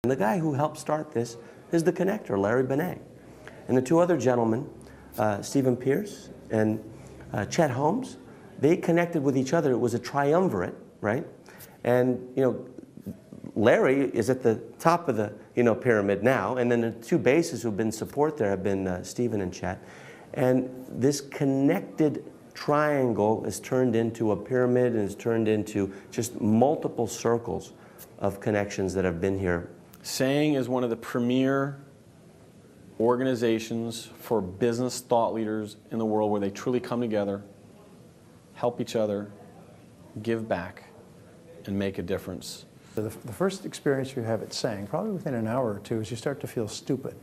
And the guy who helped start this is the connector, Larry Benet. And the two other gentlemen, Stephen Pierce and Chet Holmes, they connected with each other. It was a triumvirate, right? And, you know, Larry is at the top of the, pyramid now, and then the two bases who've been support there have been Stephen and Chet. And this connected triangle is turned into a pyramid and is turned into just multiple circles of connections that have been here. SANG is one of the premier organizations for business thought leaders in the world where they truly come together, help each other, give back, and make a difference. The first experience you have at SANG, probably within an hour or two, is you start to feel stupid.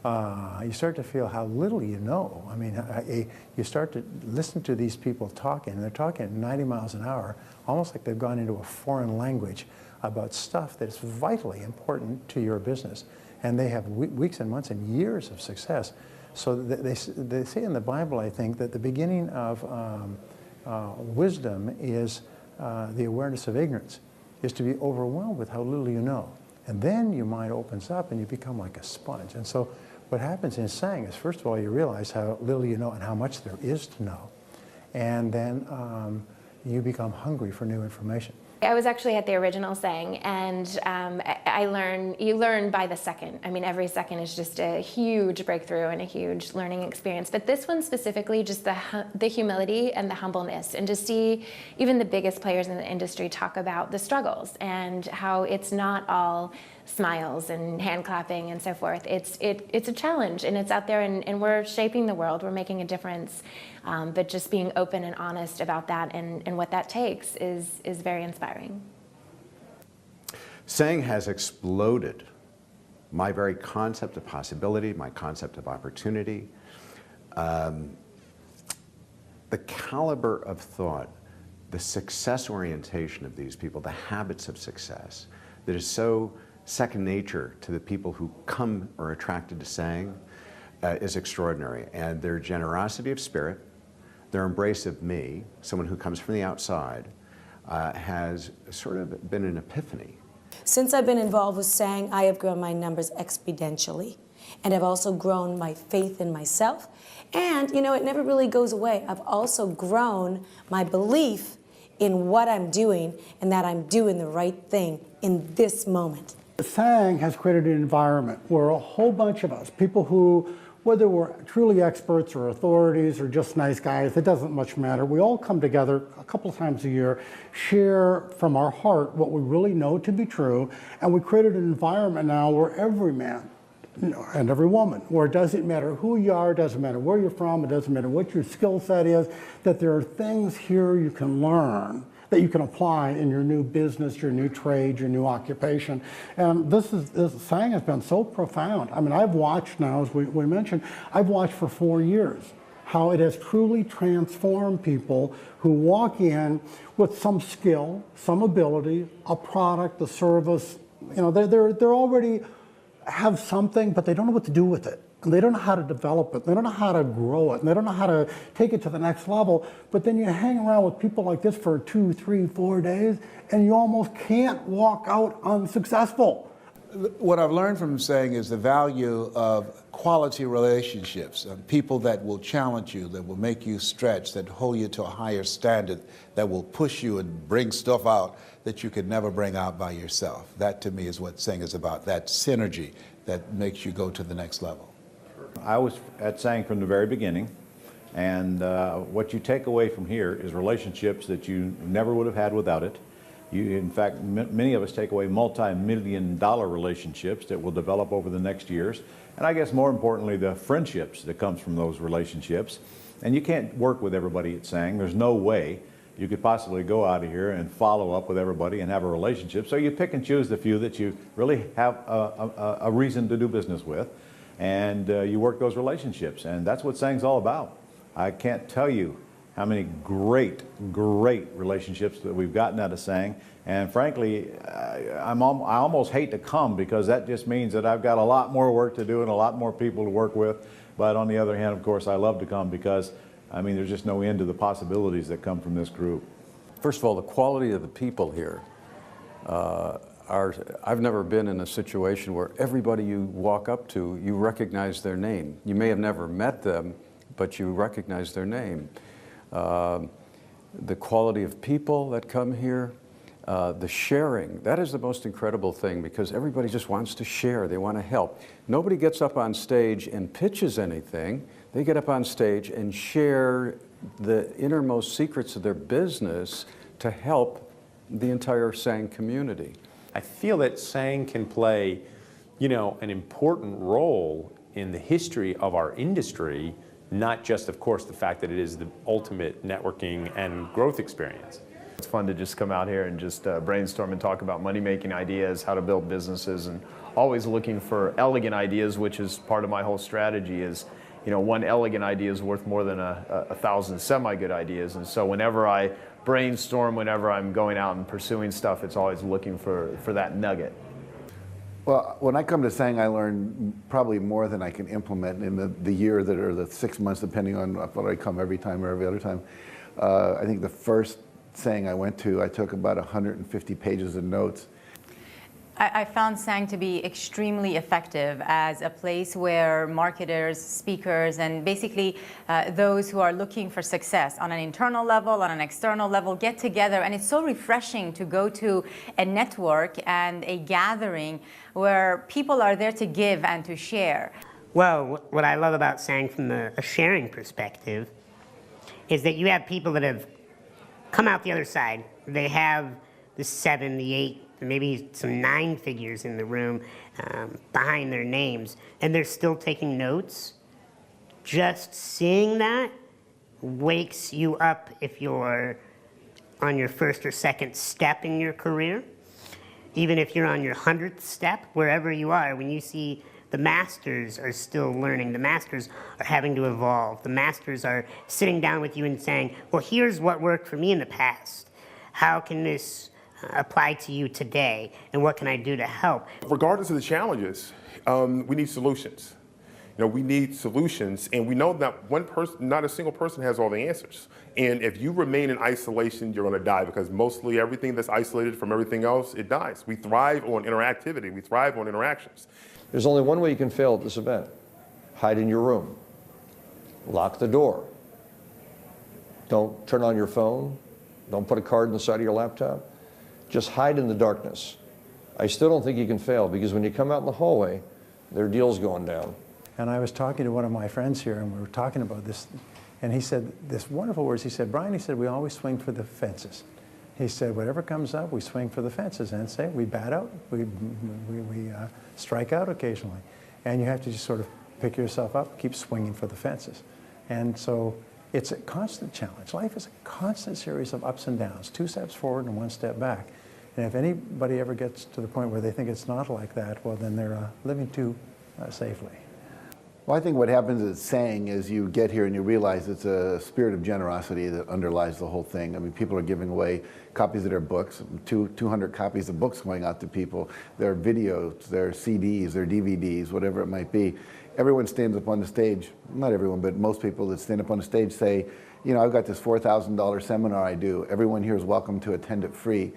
You start to feel how little you know. I mean, you start to listen to these people talking, and they're talking at 90 miles an hour, almost like they've gone into a foreign language about stuff that's vitally important to your business. And they have weeks and months and years of success. So they say in the Bible, I think, that the beginning of wisdom is the awareness of ignorance, is to be overwhelmed with how little you know. And then your mind opens up and you become like a sponge. And so what happens in SANG is, first of all, you realize how little you know and how much there is to know. And then you become hungry for new information. I was actually at the original SANG, and you learn by the second. I mean, every second is just a huge breakthrough and a huge learning experience. But this one specifically, just the humility and the humbleness, and to see even the biggest players in the industry talk about the struggles and how it's not all smiles and hand clapping and so forth. It's a challenge, and it's out there, and we're shaping the world. We're making a difference. But just being open and honest about that and what that takes is very inspiring. SANG has exploded my very concept of possibility, my concept of opportunity. The caliber of thought, the success orientation of these people, the habits of success that is so second nature to the people who come or are attracted to SANG is extraordinary. And their generosity of spirit, their embrace of me, someone who comes from the outside, has sort of been an epiphany. Since I've been involved with SANG, I have grown my numbers exponentially. And I've also grown my faith in myself. And, you know, it never really goes away. I've also grown my belief in what I'm doing and that I'm doing the right thing in this moment. SANG has created an environment where a whole bunch of us, people who, whether we're truly experts or authorities or just nice guys, it doesn't much matter. We all come together a couple times a year, share from our heart what we really know to be true, and we created an environment now where every man, and every woman, where it doesn't matter who you are, it doesn't matter where you're from, it doesn't matter what your skill set is, that there are things here you can learn that you can apply in your new business, your new trade, your new occupation. And this SANG has been so profound. I mean, I've watched now, as we mentioned, I've watched for 4 years how it has truly transformed people who walk in with some skill, some ability, a product, a service. You know, they're already have something, but they don't know what to do with it. And they don't know how to develop it. They don't know how to grow it. And they don't know how to take it to the next level. But then you hang around with people like this for 2, 3, 4 days, and you almost can't walk out unsuccessful. What I've learned from SANG is the value of quality relationships, people that will challenge you, that will make you stretch, that hold you to a higher standard, that will push you and bring stuff out that you could never bring out by yourself. That, to me, is what SANG is about, that synergy that makes you go to the next level. I was at SANG from the very beginning, and what you take away from here is relationships that you never would have had without it. In fact, many of us take away multi-million-dollar relationships that will develop over the next years, and I guess more importantly, the friendships that comes from those relationships. And you can't work with everybody at SANG. There's no way you could possibly go out of here and follow up with everybody and have a relationship. So you pick and choose the few that you really have a reason to do business with, and you work those relationships, and that's what SANG's all about. I can't tell you how many great relationships that we've gotten out of SANG, and frankly, I almost hate to come, because that just means that I've got a lot more work to do and a lot more people to work with. But on the other hand, of course, I love to come, because I mean, there's just no end to the possibilities that come from this group. First of all, the quality of the people here. I've never been in a situation where everybody you walk up to, you recognize their name. You may have never met them, but you recognize their name. The quality of people that come here, the sharing, that is the most incredible thing, because everybody just wants to share, they want to help. Nobody gets up on stage and pitches anything. They get up on stage and share the innermost secrets of their business to help the entire SANG community. I feel that SANG can play, an important role in the history of our industry, not just, of course, the fact that it is the ultimate networking and growth experience. It's fun to just come out here and just brainstorm and talk about money-making ideas, how to build businesses, and always looking for elegant ideas, which is part of my whole strategy is, one elegant idea is worth more than 1,000 semi-good ideas. And so whenever I brainstorm, whenever I'm going out and pursuing stuff, it's always looking for that nugget. Well, when I come to SANG, I learn probably more than I can implement in the year that or the 6 months, depending on whether I come every time or every other time. I think the first SANG I went to, I took about 150 pages of notes. I found SANG to be extremely effective as a place where marketers, speakers, and basically those who are looking for success on an internal level, on an external level, get together. And it's so refreshing to go to a network and a gathering where people are there to give and to share. Well, what I love about SANG from a sharing perspective is that you have people that have come out the other side. They have the 7, the 8, maybe some 9 figures in the room behind their names, and they're still taking notes. Just seeing that wakes you up if you're on your first or second step in your career. Even if you're on your 100th step, wherever you are, when you see the masters are still learning, the masters are having to evolve, the masters are sitting down with you and saying, well, here's what worked for me in the past. How can this apply to you today, and what can I do to help? Regardless of the challenges, we need solutions. We need solutions, and we know that not a single person has all the answers. And if you remain in isolation, you're going to die, because mostly everything that's isolated from everything else, it dies. We thrive on interactivity. We thrive on interactions. There's only one way you can fail at this event. Hide in your room. Lock the door. Don't turn on your phone. Don't put a card in the side of your laptop. Just hide in the darkness. I still don't think you can fail, because when you come out in the hallway, there are deals going down. And I was talking to one of my friends here, and we were talking about this, and he said this wonderful words. He said, Brian, he said, we always swing for the fences. He said, whatever comes up, we swing for the fences, and say, we bat out, we strike out occasionally. And you have to just sort of pick yourself up, keep swinging for the fences. And so it's a constant challenge. Life is a constant series of ups and downs, 2 steps forward and 1 step back. And if anybody ever gets to the point where they think it's not like that, well, then they're living too safely. Well, I think what happens at SANG is you get here and you realize it's a spirit of generosity that underlies the whole thing. I mean, people are giving away copies of their books, 200 copies of books going out to people, their videos, their CDs, their DVDs, whatever it might be. Everyone stands up on the stage, not everyone, but most people that stand up on the stage say, I've got this $4,000 seminar I do. Everyone here is welcome to attend it free.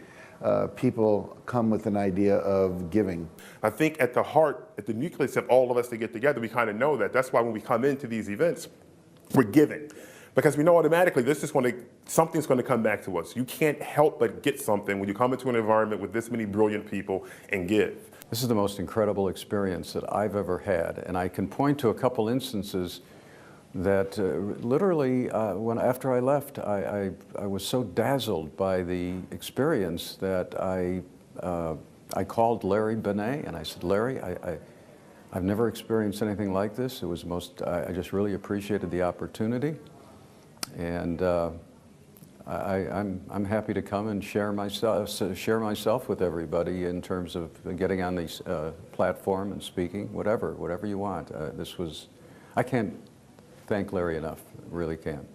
People come with an idea of giving. I think at the heart, at the nucleus of all of us to get together, we kind of know that. That's why when we come into these events, we're giving. Because we know automatically something's going to come back to us. You can't help but get something when you come into an environment with this many brilliant people and give. This is the most incredible experience that I've ever had, and I can point to a couple instances that literally, after I left, I was so dazzled by the experience that I called Larry Benet, and I said, Larry, I've never experienced anything like this. It was I just really appreciated the opportunity, and I'm happy to come and share myself with everybody in terms of getting on this platform and speaking, whatever you want. I can't thank Larry enough, really can't.